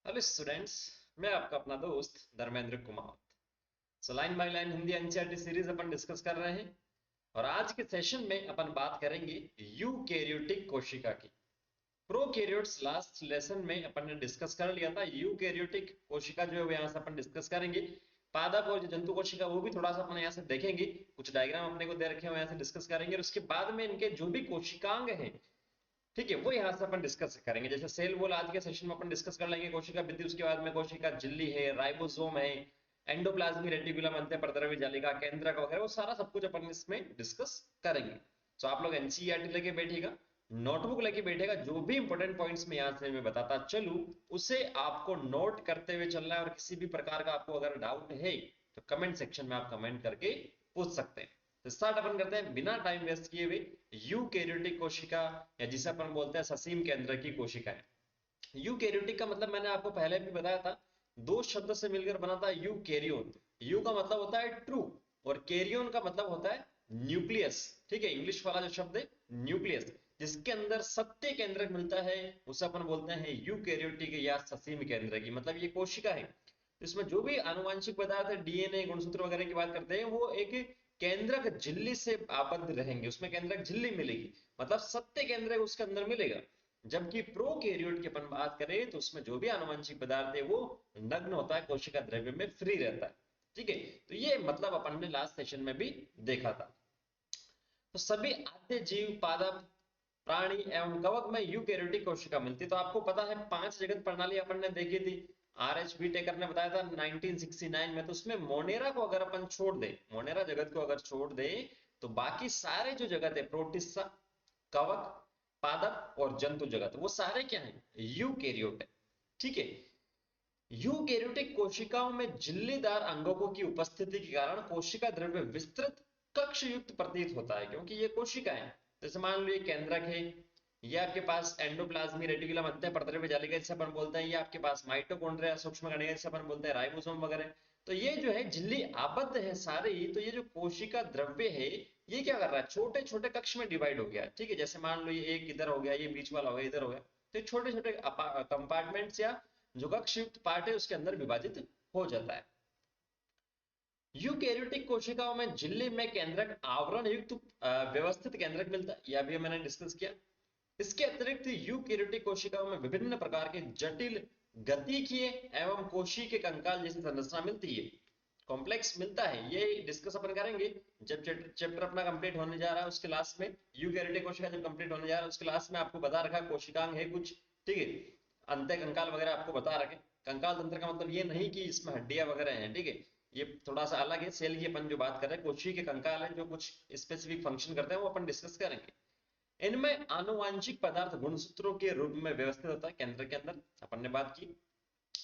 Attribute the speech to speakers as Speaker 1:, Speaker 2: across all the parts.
Speaker 1: Hello students. मैं आपका अपना दोस्त Dharmendra Kumar. Line by line Hindi NCERT series upon discuss कर रहे हैं और आज के सेशन में अपन बात करेंगे यूकेरियोटिक कोशिका की। प्रोकैरियोट्स लास्ट लेसन में अपन ने डिस्कस कर लिया था। यूकेरियोटिक कोशिका जो है वो यहाँ से अपन डिस्कस करेंगे। पादप और जो जंतु कोशिका वो भी थोड़ा सा अपन यहाँ से देखेंगे। कुछ डायग्राम अपने को दे रखे हैं यहाँ से डिस्कस करेंगे और उसके बाद में इनके जो भी कोशिकांग हैं, ठीक है, वो यहाँ से अपन डिस्कस करेंगे। जैसे सेल वॉल आज के सेशन में अपन डिस्कस कर लेंगे, कोशिका भित्ति, उसके बाद में कोशिका झिल्ली है, राइबोसोम है, एंडोप्लाज्मिक रेटिकुलम, अंतःपत्रव्य जालिका, केंद्रक वगैरह, वो सारा सब कुछ अपन इसमें डिस्कस करेंगे। तो आप लोग एनसीईआरटी लेके बैठिएगा, नोटबुक लेके बैठेगा। जो भी इंपॉर्टेंट पॉइंट्स में यहाँ से मैं बताता चलूं उसे आपको नोट करते हुए चलना है और किसी भी प्रकार का आपको अगर डाउट है तो कमेंट सेक्शन में आप कमेंट करके पूछ सकते हैं। तो स्टार्ट अपन करते हैं बिना टाइम वेस्ट किए हुए। यूकेरियोटिक कोशिका या जिसे अपन बोलते हैं ससीम केंद्र की कोशिकाएं। यूकेरियोटिक का मतलब मैंने आपको पहले भी बताया था, दो शब्द से मिलकर बना था यूकेरियोन। यू का मतलब होता है ट्रू और कैरियोन का मतलब होता है न्यूक्लियस। ठीक है, इंग्लिश वाला जो शब्द है न्यूक्लियस, जिसके अंदर सत्य केंद्रक मिलता है उसे अपन बोलते हैं यूकेरियोटिक या ससीम केंद्र की, मतलब ये कोशिका है। इसमें जो भी आनुवांशिक पदार्थ है, डीएनए, गुणसूत्र वगैरह की बात करते हैं, वो एक केंद्रक झिल्ली से आबद्ध रहेंगे, उसमें केंद्रक झिल्ली मिलेगी, मतलब सत्य केंद्रक उसके अंदर मिलेगा। जबकि प्रोकैरियोट की अपन बात करें तो उसमें जो भी आनुवंशिक पदार्थ है वो नग्न होता है, कोशिका द्रव्य में फ्री रहता है। ठीक है, तो ये मतलब अपन ने लास्ट सेशन में भी देखा था। तो सभी आद्य जीव, पादप, प्राणी एवं कवक में यूकेरियोटिक कोशिका मिलती। तो आपको पता है 5 जगत प्रणाली अपन ने देखी थी, आरएच टेकर ने बताया था 1969 में। तो उसमें मोनेरा को अगर अपन छोड़ दे, मोनेरा जगत को अगर छोड़ दे, तो बाकी सारे जो जगत है, प्रोटिस्टा, कवक, पादप और जंतु जगत, वो सारे क्या है, यूकेरियोट है। ठीक है, यूकेरियोटिक कोशिकाओं में झिल्लीदार अंगकों की उपस्थिति के कारण कोशिका द्रव्य विस्तृत कक्ष युक्त प्रतीत होता है, क्योंकि ये कोशिका है। जैसे मान लो ये केंद्रक है, ये आपके पास एंडोप्लाज्मिक रेटिकुलम, अंतःपत्रव्य जालिका जिसे अपन बोलते हैं, ये आपके पास माइटोकॉन्ड्रिया, सूक्ष्म कणिका जिसे अपन बोलते हैं, राइबोसोम वगैरह। तो ये जो है झिल्ली आबद्ध है सारी। तो ये जो कोशिका द्रव्य है, ये क्या कर रहा है, छोटे छोटे कक्ष में डिवाइड हो गया। ठीक है, जैसे मान लो ये एक इधर हो गया, ये बीच वाला हो गया, इधर हो गया। तो छोटे छोटे कंपार्टमेंट्स या जो कक्ष युक्त पार्ट है उसके अंदर विभाजित हो जाता है। यूकेरियोटिक कोशिकाओं में झिल्ली में केंद्रक आवरण युक्त व्यवस्थित केंद्रक मिलता है, यह भी मैंने डिस्कस किया। इसके अतिरिक्त यूकेरियोटिक कोशिकाओं में विभिन्न प्रकार के जटिल गतिकीय एवं कोशिकीय के कंकाल जैसी संरचना मिलती है, कॉम्प्लेक्स मिलता है। ये डिस्कस अपन करेंगे जब चैप्टर अपना कंप्लीट होने जा रहा है उसके लास्ट में। यूकेरियोटिक कोशिका जब कंप्लीट होने जा रहा है उसके लास्ट में आपको बता रखा कोशिकांग है कुछ। ठीक है, अंत्य कंकाल वगैरह आपको बता रखे। कंकाल तंत्र का मतलब ये नहीं कि इसमें हड्डियां वगैरह हैं, ठीक है, ये थोड़ा सा अलग है। सेल की अपन जो बात कर रहे हैं, कोशिकीय के कंकाल है जो कुछ स्पेसिफिक फंक्शन करते हैं, वो अपन डिस्कस करेंगे। इनमें आनुवांशिक पदार्थ गुणसूत्रों के रूप में व्यवस्थित होता है केंद्र के अंदर, अपन ने बात की।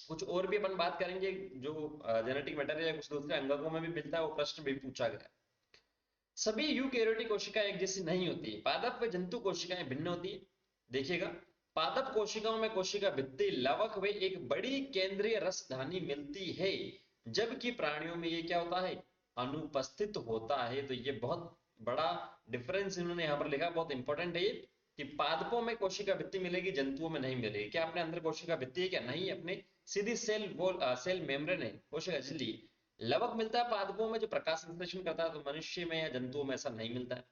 Speaker 1: कुछ और भी अपन बात करेंगे जो जेनेटिक मटेरियल या कुछ दूसरे अंगकों में भी मिलता है, वो प्रश्न भी पूछा गया। सभी यूकेरियोटिक कोशिकाएं एक जैसी नहीं होती, पादप व जंतु कोशिकाएं भिन्न होती है। देखिएगा, पादप कोशिकाओं में कोशिका भित्ति, लवक व एक बड़ी केंद्रीय रसधानी मिलती है, जबकि प्राणियों में ये क्या होता है, अनुपस्थित होता है। तो ये बहुत बड़ा डिफरेंस इन्होंने यहाँ पर लिखा, बहुत इंपॉर्टेंट है ये, कि पादपों में कोशिका भित्ति मिलेगी, जंतुओं में नहीं मिलेगी। क्या अपने अंदर कोशिका भित्ति है क्या, नहीं, अपने सीधी सेल वॉल, सेल मेम्ब्रेन है, कोशिका झिल्ली। लवक मिलता है पादपों में जो प्रकाश संश्लेषण करता है, तो मनुष्य में या जंतुओं में ऐसा नहीं मिलता है।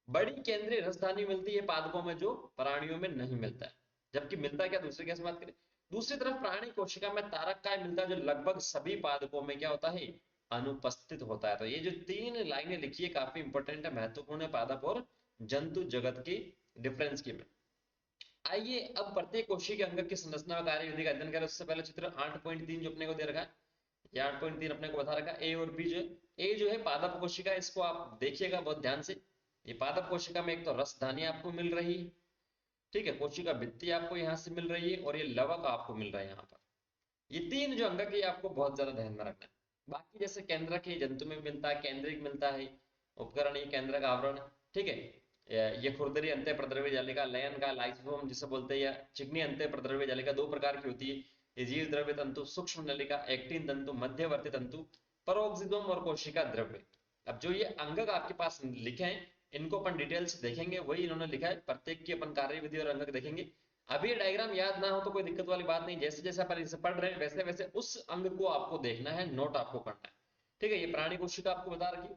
Speaker 1: बड़ी केंद्रीय रसधानी मिलती है पादपों में, जो प्राणियों में नहीं मिलता है। जबकि मिलता है क्या, दूसरे केस में बात करें, दूसरी तरफ प्राणी कोशिका में तारक काय मिलता है, जो लगभग सभी पादपों में क्या होता है, अनुपस्थित होता है। तो ये जो 3 लाइनें लिखी है काफी इंपॉर्टेंट है, महत्वपूर्ण है पादप और जंतु जगत की डिफरेंस की में। आइए अब प्रत्येक कोशिका अंग की संरचना व कार्य विधि का अध्ययन करें। उससे पहले चित्र 8.3 जो अपने को दे रखा है, ये 8.3 अपने को बता रखा है। ए और बी जो है, ए जो है पादप कोशिका, इसको आप देखिएगा बहुत ध्यान से। ये पादप कोशिका में एक तो रसधानी आपको मिल रही है, ठीक है, कोशिका भित्ति आपको यहाँ से मिल रही है और ये लवक आपको मिल रहा है यहाँ पर। ये 3 जो अंग है आपको बहुत ज्यादा ध्यान में रखना है। बाकी जैसे केंद्रक है, जंतु में मिलता है, केंद्रिक मिलता है, उपकरण ये केंद्रक आवरण, ठीक है। ये खुरदरी अंत्य प्रद्रव्य जालिका, लयन का लाइसोसोम जिसे बोलते हैं, या चिकनी अंत्य प्रद्रव्य जालिका 2 प्रकार की होती है। ये जीव द्रव्य तंतु, सूक्ष्म नलिका, एक्टिन तंतु, मध्यवर्ती तंतु, परोक्सिसोम और कोशिका द्रव्य। अब जो ये अंगक आपके पास लिखे हैं, इनको अपन डिटेल से देखेंगे, वही इन्होंने लिखा है, प्रत्येक की अपन कार्यविधि और अंगक देखेंगे। अभी ये डायग्राम याद ना हो तो कोई दिक्कत वाली बात नहीं, जैसे जैसे अपन इसे पढ़ रहे हैं वैसे वैसे उस अंग को आपको देखना है, नोट आपको करना है। ठीक है, ये प्राणी कोशिका आपको बता रखी,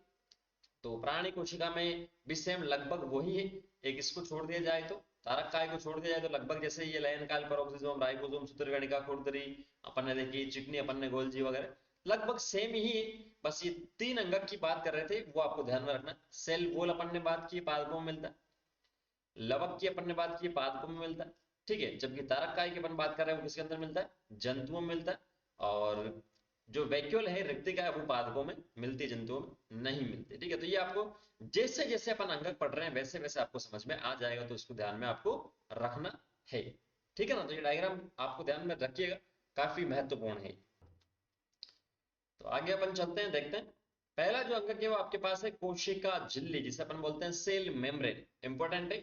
Speaker 1: तो प्राणी कोशिका में भी सेम लगभग वही है। एक इसको छोड़ दिया जाए तो, तारक काय को छोड़ दिया जाए तो लगभग जैसे ये लयन काल, पेरोक्सिज्म, राइबोसोम, सूत्रगणिका, खुरदरी अपन ने देखी, चिकनी अपन ने गोल्जी वगैरह, लगभग सेम ही है। बस ये तीन अंगक की बात कर रहे थे, वो आपको ध्यान में रखना। सेल वॉल अपन ने बात की, पादपों में मिलता है। लवक की अपन ने बात की, पादपों में मिलता है। ठीक है, जबकि तारक काय की अपन बात कर रहे हैं वो किसके अंदर मिलता है, जंतुओं में मिलता है। और जो वैक्यूल है, रिक्तिका है, वो पादपों में मिलती है, जंतुओं में नहीं मिलती। ठीक है, तो ये आपको जैसे जैसे अपन अंगक पढ़ रहे हैं वैसे वैसे आपको समझ में आ जाएगा, तो इसको ध्यान में आपको रखना है। ठीक है ना, तो ये डायग्राम आपको ध्यान में रखिएगा, काफी महत्वपूर्ण है। तो आगे अपन चलते हैं, देखते हैं। पहला जो अंगक है वो आपके पास है कोशिका झिल्ली, जिसे अपन बोलते हैं सेल मेम्ब्रेन। इंपॉर्टेंट है,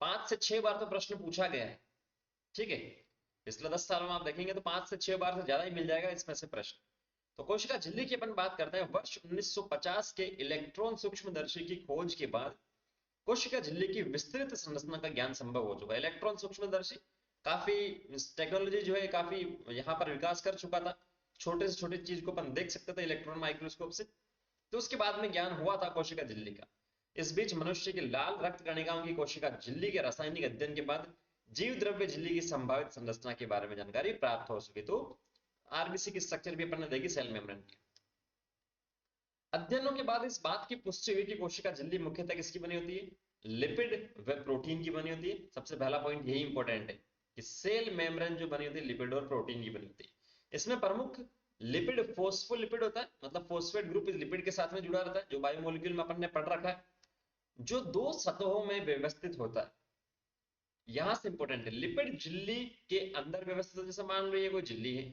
Speaker 1: 5 से 6 बार तो प्रश्न पूछा गया है। ठीक है, पिछले 10 सालों में आप देखेंगे तो 5 से 6 बार से ज्यादा ही मिल जाएगा इसमें से प्रश्न। तो कोशिका झिल्ली की अपन बात करते हैं। वर्ष 1950 के इलेक्ट्रॉन सूक्ष्मदर्शी की खोज के बाद कोशिका झिल्ली की विस्तृत संरचना का ज्ञान संभव हो चुका है। इलेक्ट्रॉन सूक्ष्मदर्शी काफी टेक्नोलॉजी जो है काफी यहाँ पर विकास कर चुका था, छोटे से छोटे चीज को अपन देख सकते थे इलेक्ट्रॉन माइक्रोस्कोप से। तो उसके बाद में ज्ञान हुआ था कोशिका झिल्ली का। इस बीच मनुष्य की लाल रक्त कणिकाओं की कोशिका झिल्ली के रासायनिक अध्ययन के बाद जीव द्रव्य झिल्ली की संभावित संरचना के बारे में जानकारी प्राप्त हो सकी। तो आरबीसी की स्ट्रक्चर भी अपन ने देखी, सेल मेम्ब्रेन की। अध्ययनों के बाद इस बात की पुष्टि हुई कि कोशिका झिल्ली मुख्यतः किसकी बनी होती है, लिपिड व प्रोटीन की बनी होती है। सबसे पहला पॉइंट यही इंपॉर्टेंट है कि सेल मेम्ब्रेन जो बनी होती है लिपिड और प्रोटीन की बनी होती है। इसमें प्रमुख लिपिड फोस्फोलिपिड होता है, मतलब फोस्फेट ग्रुप इस लिपिड के साथ में जुड़ा रहता है, जो बायोमोलिक्यूल में अपन ने पढ़ रखा है, जो 2 सतहों में व्यवस्थित होता है। यहां से इंपॉर्टेंट है, लिपिड झिल्ली के अंदर व्यवस्थित, जैसे मान लो ये कोई झिल्ली है,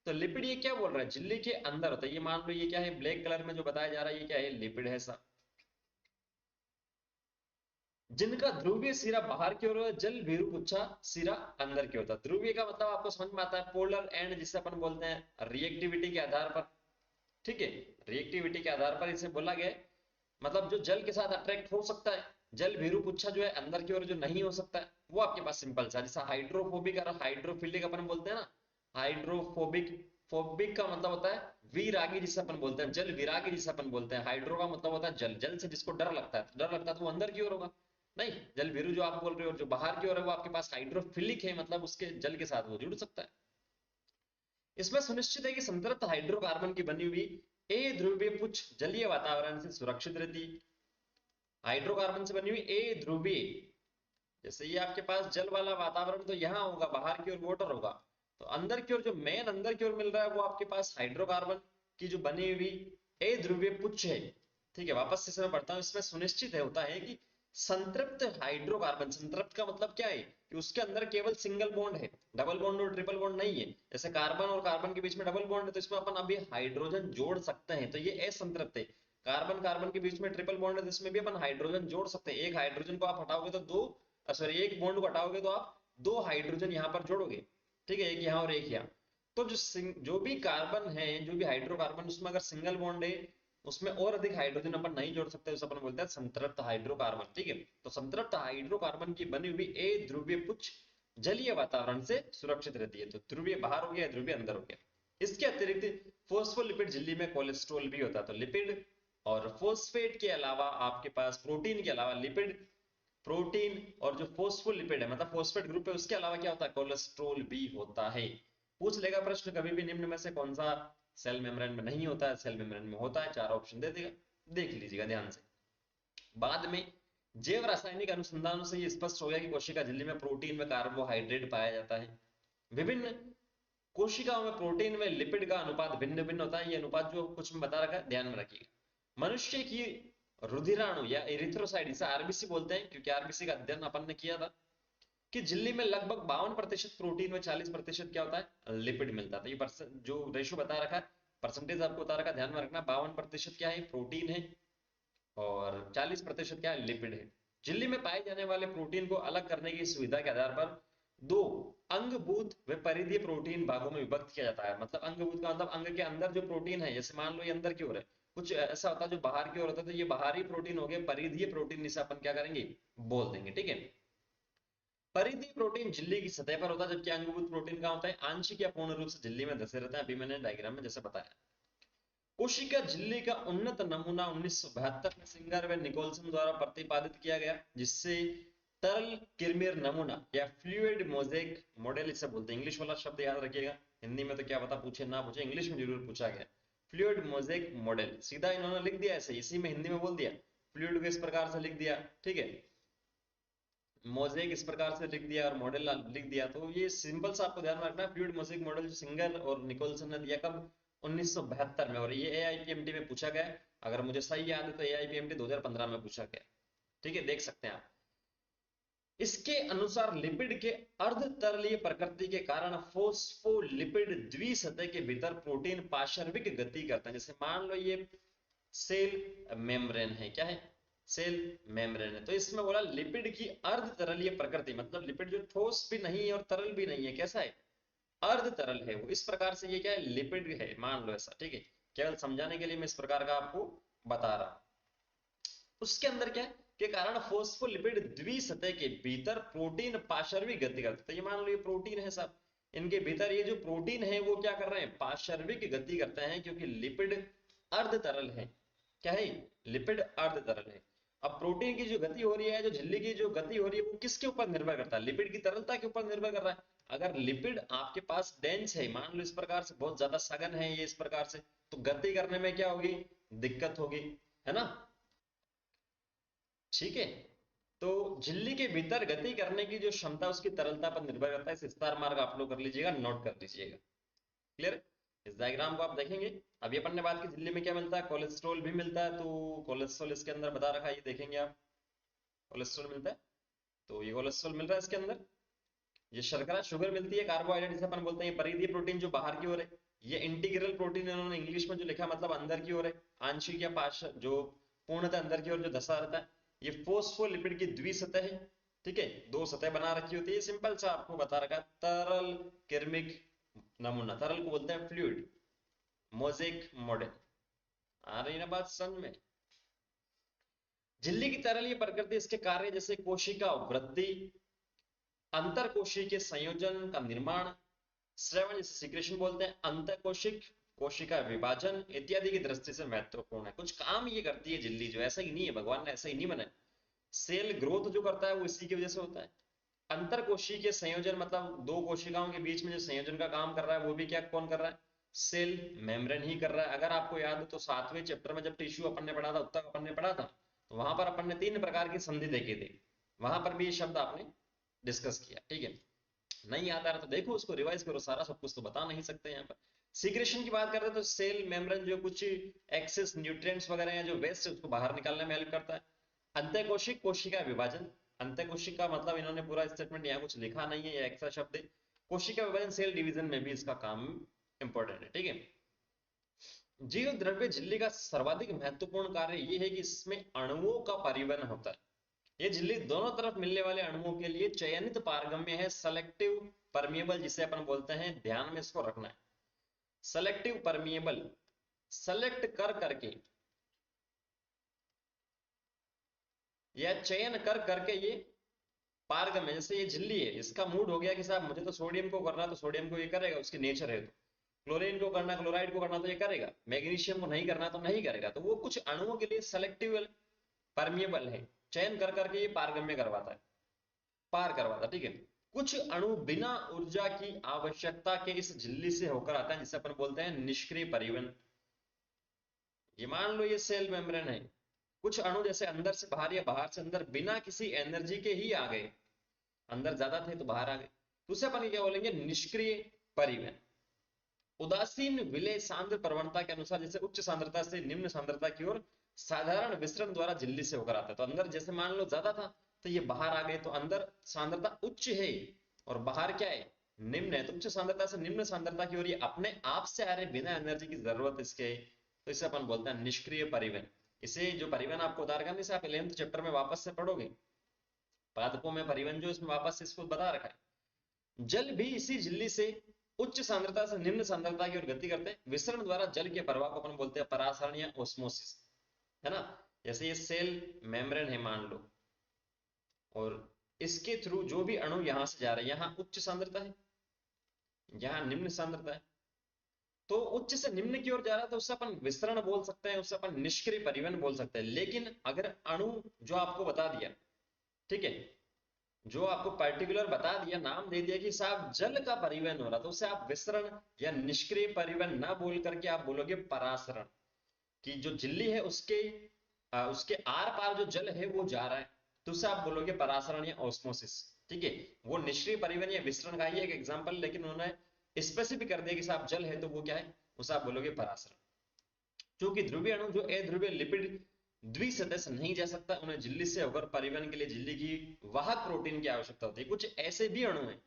Speaker 1: तो लिपिड ये क्या बोल रहा है, झिल्ली के अंदर होता है। ये मान लो ये क्या है, ब्लैक कलर में जो बताया जा रहा है ये क्या है, लिपिड है सा, जिनका ध्रुवीय सिरा बाहर की ओर है, जल भीरुपुच्छा सिरा अंदर की होता है। ध्रुवीय का मतलब आपको समझ में आता है, पोलर एंड जिसे अपन बोलते हैं रिएक्टिविटी के आधार पर। ठीक है, रिएक्टिविटी के आधार पर इसे बोला गया है, मतलब जो जल के साथ अट्रैक्ट हो सकता है। जल भीरुपुच्छा जो है अंदर की ओर जो नहीं हो सकता है, वो आपके पास सिंपल सा, जैसा हाइड्रोफोबिक और हाइड्रोफिलिक अपन बोलते हैं ना। हाइड्रोफोबिक, फोबिक का मतलब होता है वीरागी, जिसे अपन बोलते हैं जल विरागी, जिसे अपन बोलते हैं। हाइड्रो का मतलब होता है जल, जल से जिसको डर लगता है, तो डर लगता है तो वो अंदर की ओर होगा। नहीं, जल भीरु जो आप बोल रहे हो जो बाहर की ओर है, वो आपके पास हाइड्रोफिलिक है, मतलब उसके जल के साथ वो जुड़ सकता है। इसमें सुनिश्चित है कि संतृप्त हाइड्रोकार्बन की बनी हुई ए ध्रुवीय पुच्छ जलीय वातावरण से सुरक्षित रहती है। हाइड्रोकार्बन से बनी हुई ए ध्रुवीय, जैसे ये आपके पास जल वाला वातावरण तो यहाँ होगा, बाहर की ओर वाटर होगा, तो अंदर की ओर जो मेन अंदर की ओर मिल रहा है वो आपके पास हाइड्रोकार्बन की जो बनी हुई ए ध्रुवीय पुच्छ है। ठीक है, वापस से मैं पढ़ता हूँ। इसमें सुनिश्चित है होता है कि संतृप्त हाइड्रोकार्बन, संतृप्त का मतलब क्या है कि उसके अंदर केवल सिंगल बॉन्ड है, डबल बॉन्ड और ट्रिपल बॉन्ड नहीं है। जैसे कार्बन और कार्बन के बीच में डबल बॉन्ड है, तो इसमें अपन अभी हाइड्रोजन जोड़ सकते हैं, तो ये असंतृप्त है। कार्बन कार्बन के बीच में ट्रिपल बॉन्ड है, तो इसमें भी अपन हाइड्रोजन जोड़ सकते हैं। एक हाइड्रोजन को आप हटाओगे तो दो, सॉरी एक बॉन्ड को हटाओगे तो आप दो हाइड्रोजन यहाँ पर जोड़ोगे। ठीक है, एक यहाँ और एक यहाँ। तो जो भी कार्बन है, जो भी हाइड्रोकार्बन, उसमें अगर सिंगल बॉन्ड है, उसमें और अधिक हाइड्रोजन अपन नहीं जोड़ सकते, उसे अपन बोलते हैं संतृप्त हाइड्रोकार्बन। ठीक है, तो संतृप्त हाइड्रोकार्बन की बनी हुई ए ध्रुवीय पुच्छ जलीय वातावरण से सुरक्षित रहती है। तो ध्रुवीय बाहर हो गया, ध्रुवीय अंदर हो गया। इसके अतिरिक्त फोस्फोलिपिड झिल्ली में कोलेस्ट्रॉल भी होता है। तो लिपिड और फोस्फेट के अलावा आपके पास, प्रोटीन के अलावा लिपिड, प्रोटीन और जो फोस्फोलिपिड है, मतलब फोस्फेट ग्रुप है, उसके अलावा क्या होता है, कोलेस्ट्रॉल भी होता है। पूछ लेगा प्रश्न कभी भी, निम्न में से कौन सा सेल मेम्ब्रेन में नहीं होता है, सेल मेम्ब्रेन में होता है, 4 ऑप्शन दे देगा, देख लीजिएगा ध्यान से। बाद में जैव रासायनिक अनुसंधानों से ये स्पष्ट हो गया कि कोशिका झिल्ली में प्रोटीन में कार्बोहाइड्रेट पाया जाता है। विभिन्न कोशिकाओं में प्रोटीन में लिपिड का अनुपात भिन्न भिन्न होता है। ये अनुपात जो कुछ में बता रखा है ध्यान में रखिएगा। मनुष्य की रुधिराणु या इरिथ्रोसाइट, इसे आरबीसी बोलते हैं, क्योंकि आरबीसी का अध्ययन अपन ने किया था कि झिल्ली में लगभग 52% प्रोटीन में 40% क्या होता है, लिपिड मिलता था। ये जो रेशो बता रखा है, परसेंटेज आपको बता रखा है, ध्यान में रखना। 52% क्या है, प्रोटीन है, और 40% क्या है, लिपिड है। झिल्ली में पाए जाने वाले प्रोटीन को अलग करने की सुविधा के आधार पर दो अंगभूत व परिधीय प्रोटीन भागों में विभक्त किया जाता है। मतलब अंगभूत का मतलब अंग के अंदर जो प्रोटीन है, जैसे मान लो ये अंदर की ओर है, कुछ ऐसा होता है जो बाहर की ओर होता है, तो ये बाहरी प्रोटीन हो गए, परिधीय प्रोटीन इसे अपन क्या करेंगे, बोल देंगे। ठीक है, परिधीय प्रोटीन झिल्ली की सतह पर होता है, जबकि अंगभूत प्रोटीन कहाँ होता है, आंशिक या पूर्ण रूप से झिल्ली में धसे रहता है। अभी मैंने डायग्राम में जैसे बताया। कोशिका झिल्ली का उन्नत नमूना 1972 में सिंगर व निकोलसन द्वारा प्रतिपादित किया गया, जिससे तरल किरमिर नमूना या फ्लूइड मोजेक मॉडल इसे बोलते हैं। इंग्लिश वाला शब्द याद रखिएगा, हिंदी में तो क्या पता पूछे ना पूछे, इंग्लिश में जरूर पूछा गया। फ्लूइड मोजेक मॉडल सीधा इन्होंने लिख दिया ऐसे, इसी में हिंदी में बोल दिया, फ्लूइड को इस प्रकार से लिख दिया, ठीक है, मोजेक इस प्रकार से लिख दिया और मॉडल लिख दिया। तो ये सिंपल सा आपको ध्यान में रखना है, फ्लूइड मोजेक मॉडल जो सिंगर और निकोलसन ने दिया कब, 1972 में, और ये एआईपीएमटी में पूछा गया। अगर मुझे सही याद है तो एआईपीएमटी 2015 में पूछा गया, ठीक है, देख सकते हैं आप। इसके अनुसार लिपिड के अर्धतरलीय प्रकृति के कारण फोस्फोलिपिड द्विसतह के भीतर प्रोटीन पार्श्विक गति करता है। जैसे मान लो ये सेल मेम्ब्रेन है, क्या है, सेल मेम्ब्रेन है, तो इसमें बोला लिपिड की अर्धतरलीय प्रकृति, मतलब लिपिड जो ठोस भी नहीं है और तरल भी नहीं है, कैसा है, अर्ध तरल है वो। इस प्रकार से ये क्या है, लिपिड है, मान लो ऐसा, ठीक है, केवल समझाने के लिए मैं इस प्रकार का आपको बता रहा हूं। उसके अंदर क्या है के कारण फोस्फोलिपिड द्विसतह के भीतर प्रोटीन पार्श्विक गति करते हैं। तो ये मान लो ये प्रोटीन है साहब, इनके भीतर ये जो प्रोटीन है वो क्या कर रहे हैं, पार्श्विक गति करते हैं, क्योंकि लिपिड अर्ध तरल है। क्या है, लिपिड अर्ध तरल है। अब प्रोटीन की जो गति हो रही है, जो झिल्ली की जो गति हो रही है, वो किसके ऊपर निर्भर करता है, लिपिड की तरलता के ऊपर निर्भर कर रहा है। अगर लिपिड आपके पास डेंस है, मान लो इस प्रकार से बहुत ज्यादा सघन है ये इस प्रकार से, तो गति करने में क्या होगी, दिक्कत होगी, है ना, ठीक है। तो झिल्ली के भीतर गति करने की जो क्षमता उसकी तरलता पर निर्भर करता है। इस स्टार मार्क आप लोग कर लीजिएगा, नोट कर लीजिएगा, क्लियर। इस डायग्राम को आप देखेंगे, अभी अपन ने बात की झिल्ली में क्या मिलता है, कोलेस्ट्रॉल भी मिलता है, तो कोलेस्ट्रॉल इसके अंदर बता रखा है, ये देखेंगे आप, कोलेस्ट्रॉल मिलता है, तो ये कोलेस्ट्रॉल मिल रहा है इसके अंदर। ये शर्करा शुगर मिलती है, कार्बोहाइड्रेट जिसे अपन बोलते हैं, परिधीय प्रोटीन जो बाहर की ओर है, ये इंटीग्रल प्रोटीन इन्होंने इंग्लिश में जो लिखा मतलब अंदर की ओर है, आंशिक या पार्श्व जो पूर्णतः अंदर की ओर जो धसा रहता है। ये फोस्फोलिपिड की द्विसतह है, ठीक है, दो सतह बना रखी होती है। सिंपल सा आपको बता रखा है, तरल किरमिक नमूना, तरल को बोलते हैं फ्लूइड मोजेक मॉडल। आ रही ना बात समझ में। झिल्ली की तरलीय प्रकृति, इसके कार्य जैसे कोशिका वृद्धि, अंतर कोशिकीय संयोजन का निर्माण, श्रवण जिसे सिक्रेशन बोलते हैं, अंतःकोशिक कोशिका विभाजन इत्यादि की दृष्टि से महत्वपूर्ण है। कुछ काम ये करती है झिल्ली, जो ऐसा ही नहीं है, भगवान ने ऐसा ही नहीं बनाया। सेल ग्रोथ जो करता है वो इसी की वजह से होता है। अंतर कोशिकीय संयोजन मतलब दो कोशिकाओं के बीच में जो संयोजन का काम कर रहा है वो भी क्या कौन कर रहा है, सेल मेम्ब्रेन ही कर रहा है। अगर आपको याद हो तो 7वें चैप्टर में जब टिश्यू अपन ने पढ़ा था, उत्तक अपन ने पढ़ा था, तो वहां पर अपन ने 3 प्रकार की संधि देखे थे, वहां पर भी ये शब्द आपने डिस्कस किया, ठीक है। नहीं आता रहा तो देखो उसको रिवाइज करो, सारा सब कुछ तो बता नहीं सकते यहाँ पर। सीक्रेशन की बात करते हैं तो सेल मेम्ब्रेन जो कुछ एक्सेस न्यूट्रिएंट्स वगैरह हैं जो वेस्ट है उसको बाहर निकालने में हेल्प करता है। अंतःकोशिक कोशिका विभाजन, अंतःकोशिक का मतलब इन्होंने पूरा स्टेटमेंट यहाँ कुछ लिखा नहीं है, ये एक्स्ट्रा शब्द है। कोशिका विभाजन सेल डिवीजन में भी इसका काम इंपॉर्टेंट है, ठीक है। जीव द्रव्य झिल्ली का सर्वाधिक महत्वपूर्ण कार्य ये है कि इसमें अणुओं का परिवहन होता है। ये झिल्ली दोनों तरफ मिलने वाले अणुओं के लिए चयनित पारगम्य है, सेलेक्टिव परमिएबल जिसे अपन बोलते हैं, ध्यान में इसको रखना है, सेलेक्टिव परमिएबल, सेलेक्ट कर करके या चयन कर करके ये पारगम्य। जैसे ये झिल्ली है, इसका मूड हो गया कि साहब मुझे तो सोडियम को करना, तो सोडियम को ये करेगा, उसकी नेचर है। तो क्लोरीन को करना, क्लोराइड को करना तो ये करेगा, मैग्नीशियम को नहीं करना तो नहीं करेगा। तो वो कुछ अणुओं के लिए सेलेक्टिव परमिएबल है, चयन कर करके ये पारगम्य करवाता है, पार करवाता, ठीक है। कुछ अणु बिना ऊर्जा की आवश्यकता के इस झिल्ली से होकर आता है, जिसे अपन बोलते हैं निष्क्रिय परिवहन। ये मान लो ये सेल मेम्ब्रेन है, कुछ अणु जैसे अंदर से बाहर या बाहर से अंदर बिना किसी एनर्जी के ही आ गए, अंदर ज्यादा थे तो बाहर आ गए, तो उसे अपन क्या बोलेंगे, निष्क्रिय परिवहन। उदासीन विलय सांद्र प्रवणता के अनुसार जैसे उच्च सांद्रता से निम्न सांद्रता की ओर साधारण विसरण द्वारा झिल्ली से होकर आता है। तो अंदर जैसे मान लो ज्यादा था तो ये बाहर आ गए, तो अंदर सांद्रता उच्च है और बाहर क्या है, निम्न है, तो उच्च सांद्रता से निम्न सांद्रता की ओर ये अपने आप से आ रहे बिना एनर्जी की जरूरत इसके, तो इसे अपन बोलते हैं निष्क्रिय परिवहन। इसे जो परिवहन आपको उदाहरण इसे आप 11th चैप्टर में वापस से पढ़ोगे, पादपों में परिवहन जो इसमें वापस से इसको बता रखा है। जल भी इसी झिल्ली से उच्च सांद्रता से निम्न सांद्रता की ओर गति करते हैं। विसरण द्वारा जल के प्रवाह को अपन बोलते हैं परासरण या ओस्मोसिस, है ना। जैसे ये सेल मेम्ब्रेन है मान लो, और इसके थ्रू जो भी अणु यहां से जा रहे हैं, यहां उच्च सांद्रता है, यहां निम्न सांद्रता है, तो उच्च से निम्न की ओर जा रहा है तो उससे अपन विसरण बोल सकते हैं, उससे अपन निष्क्रिय परिवहन बोल सकते हैं। लेकिन अगर अणु जो आपको बता दिया, ठीक है, जो आपको पर्टिकुलर बता दिया, नाम दे दिया कि साहब जल का परिवहन हो रहा, तो उसे आप विसरण या निष्क्रिय परिवहन ना बोल करके आप बोलोगे परासरण, कि जो झिल्ली है उसके आर पार जो जल है वो जा रहा है, तो उसे आप बोलोगे परासरण या ऑस्मोसिस। ठीक है, वो निष्क्रिय परिवहन या विसरण का ही एक एग्जांपल, लेकिन उन्होंने स्पेसिफिक कर दिया कि साहब जल है तो वो क्या है, उसे आप बोलोगे परासरण। क्योंकि ध्रुवीय अणु जो अध्रुवीय लिपिड द्विसतह से नहीं जा सकता, उन्हें झिल्ली से होकर परिवहन के लिए झिल्ली की वाहक प्रोटीन की आवश्यकता होती है। कुछ ऐसे भी अणु हैं,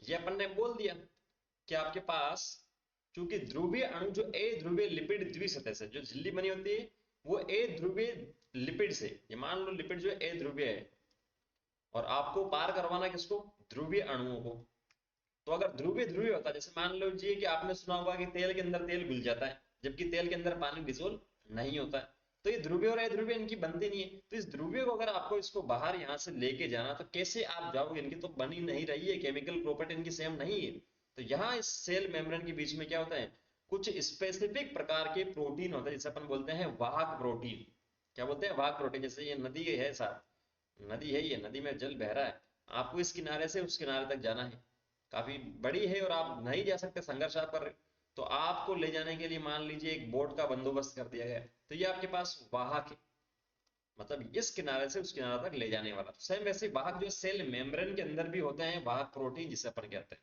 Speaker 1: ये अपन ने बोल दिया कि आपके पास, क्योंकि ध्रुवीय अणु जो अध्रुवीय लिपिड द्विसतह से जो झिल्ली बनी होती है वो अध्रुवीय लिपिड से, ये मान लो लिपिड जो है अध्रुवीय है, और आपको पार करवाना किसको, ध्रुवीय अणुओं को। तो अगर ध्रुवीय ध्रुवीय होता, जैसे मान लीजिए कि आपने सुना होगा कि तेल के अंदर तेल घुल जाता है, जबकि तेल के अंदर पानी डिसोल्व नहीं होता है, तो ये ध्रुवीय और अध्रुवीय इनकी बनती नहीं है। तो इस ध्रुवीय को अगर आपको इसको बाहर यहाँ से लेके जाना, तो कैसे आप जाओगे, इनकी तो बनी नहीं रही है, केमिकल प्रॉपर्टी इनकी सेम नहीं है। तो यहाँ इस सेल मेम्ब्रेन के बीच में क्या होता है, कुछ स्पेसिफिक प्रकार के प्रोटीन होते हैं, जिसे अपन बोलते हैं वाहक प्रोटीन। क्या बोलते हैं, वाहक प्रोटीन। जैसे ये नदी है साहब, नदी है, ये नदी में जल बह रहा है, आपको इस किनारे से उस किनारे तक जाना है, काफी बड़ी है और आप नहीं जा सकते, संघर्ष आप कर रहे, तो आपको ले जाने के लिए मान लीजिए एक बोट का बंदोबस्त कर दिया गया, तो ये आपके पास वाहक है, मतलब इस किनारे से उस किनारे तक ले जाने वाला। सेम वैसे वाहक जो सेल मेम्ब्रेन के अंदर भी होते हैं, वाहक प्रोटीन जिसे अपन कहते हैं।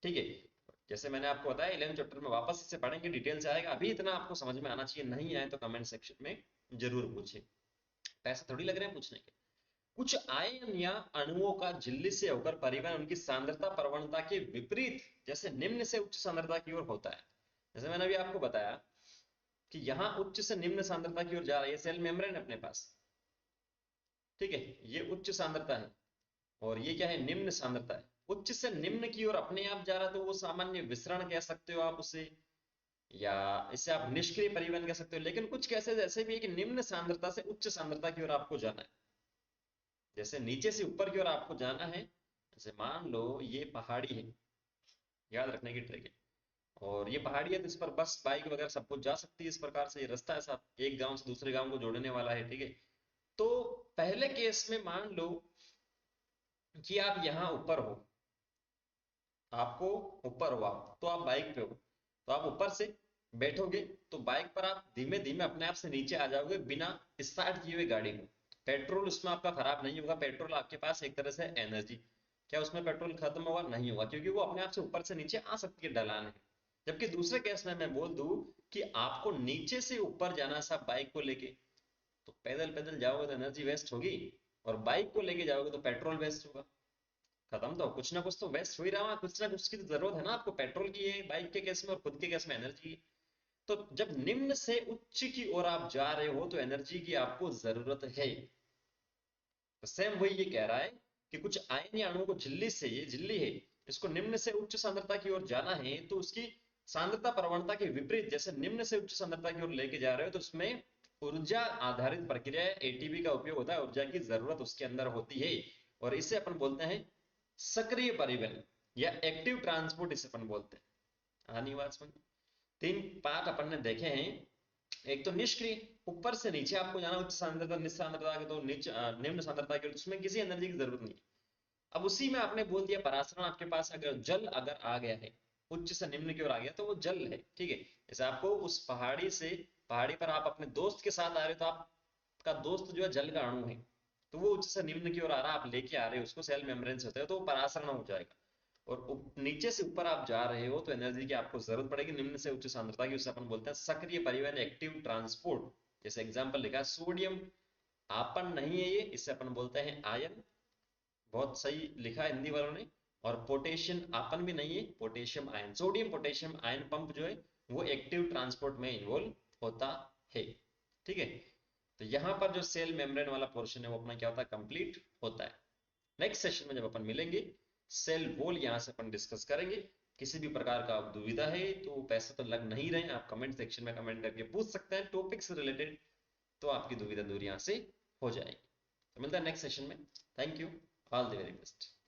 Speaker 1: ठीक है, जैसे मैंने आपको बताया 11 चैप्टर में वापस इसे पढ़ेंगे, डिटेल से आएगा, अभी इतना आपको समझ में आना चाहिए, नहीं आए तो कमेंट सेक्शन में जरूर पूछिए, पैसे थोड़ी लग रहे हैं पूछने के। कुछ आयन या अणुओं का झिल्ली से होकर परिवहन उनकी सांद्रता प्रवणता के विपरीत, जैसे निम्न से उच्च सांद्रता की ओर होता है। जैसे मैंने अभी आपको बताया कि यहां उच्च से निम्न सांद्रता की ओर जा रही है, सेल मेम्ब्रेन अपने पास, ठीक है, ये उच्च सांद्रता है और ये क्या है, निम्न सांद्रता है। उच्च से निम्न की ओर अपने आप जा रहा है, तो वो सामान्य विसरण कह सकते हो आप उसे, या इसे आप निष्क्रिय परिवहन कह सकते हो। लेकिन कुछ कैसे ऐसे भी है कि निम्न सांद्रता से उच्च सांद्रता की ओर आपको जाना है, जैसे नीचे से ऊपर की ओर आपको जाना है। जैसे मान लो ये पहाड़ी है, याद रखने की ट्रिक है, और ये पहाड़ी है तो इस पर बस बाइक वगैरह सब कुछ जा सकती है, इस प्रकार से ये रास्ता है साहब, एक गांव से दूसरे गांव को जोड़ने वाला है, ठीक है। तो पहले केस में मान लो कि आप यहाँ ऊपर हो, आपको ऊपर हो आप, तो आप बाइक पे हो, तो आप ऊपर से बैठोगे, तो बाइक पर आप धीमे धीमे अपने आप से नीचे आ जाओगे बिना स्टार्ट किए हुए गाड़ी को। पेट्रोल उसमें आपका खराब नहीं होगा, पेट्रोल आपके पास एक तरह से एनर्जी, क्या उसमें पेट्रोल खत्म होगा, नहीं होगा, क्योंकि वो अपने आप से ऊपर से नीचे आ सकती है ढलान है। जबकि दूसरे केस में मैं बोल दूं कि आपको नीचे से ऊपर जाना सब बाइक को लेके, तो पैदल पैदल जाओगे तो एनर्जी वेस्ट होगी, और बाइक को लेके जाओगे तो पेट्रोल वेस्ट होगा। खत्म, तो कुछ ना कुछ तो वेस्ट हो ही रहा है, कुछ ना कुछ की तो जरूरत है ना आपको, पेट्रोल की है बाइक के केस में और खुद के केस में एनर्जी की। तो जब निम्न से उच्च की ओर आप जा रहे हो तो एनर्जी की आपको जरूरत है। तो सेम वही ये कह रहा है कि कुछ आयन या अणुओं को झिल्ली से, ये झिल्ली है, इसको निम्न से उच्च सांद्रता की ओर जाना है, तो उसकी सांद्रता प्रवणता के विपरीत, जैसे निम्न से उच्च सांद्रता की ओर लेके जा रहे हो, तो उसमें ऊर्जा आधारित प्रक्रिया एटीपी का उपयोग होता है, ऊर्जा की जरूरत उसके अंदर होती है, और इसे अपन बोलते हैं सक्रिय परिवहन या एक्टिव ट्रांसपोर्ट, इसे अपन बोलते हैं। आनी बात समझ, तीन पार्ट अपन ने देखे हैं। एक तो निष्क्रिय, ऊपर से नीचे आपको जाना, उच्च सांद्रता निम्न सांद्रता के, तो नीचे निम्न सांद्रता के, उसमें किसी एनर्जी की जरूरत नहीं। अब उसी में आपने बोल दिया परासरण, आपके पास अगर जल अगर आ गया है, उच्च से निम्न की ओर आ गया, तो वो जल है, ठीक है। जैसे आपको उस पहाड़ी से, पहाड़ी पर आप अपने दोस्त के साथ आ रहे हो, तो आपका दोस्त जो है जल का अणु है, तो वो उच्च से निम्न की ओर आ रहा है, आप लेके आ रहे हो उसको, सेल मेम्ब्रेन से होता है, तो वो परासरण हो जाएगा। और नीचे से ऊपर आप जा रहे हो तो एनर्जी की आपको जरूरत पड़ेगी, निम्न से उच्च सांद्रता की, उसे अपन बोलते हैं सक्रिय परिवहन, एक्टिव ट्रांसपोर्ट। जैसे एग्जांपल लिखा है, सोडियम आपन नहीं है ये, इसे अपन बोलते हैं आयन, बहुत सही लिखा है हिंदी वालों ने। और पोटेशियम आपन भी नहीं है, potassium ion, sodium potassium ion pump जो है वो एक्टिव ट्रांसपोर्ट में इन्वॉल्व होता है, ठीक है। तो यहाँ पर जो सेल मेम्ब्रेन वाला पोर्शन है वो अपना क्या होता है, कंप्लीट होता है। नेक्स्ट सेशन में जब अपन मिलेंगे, सेल वॉल यहाँ से अपन डिस्कस करेंगे। किसी भी प्रकार का आप दुविधा है तो पैसे तो लग नहीं रहे, आप कमेंट सेक्शन में कमेंट करके पूछ सकते हैं टॉपिक से रिलेटेड, तो आपकी दुविधा दूर यहाँ से हो जाएगी। तो मिलता है नेक्स्ट सेशन में। Thank you, all the very best.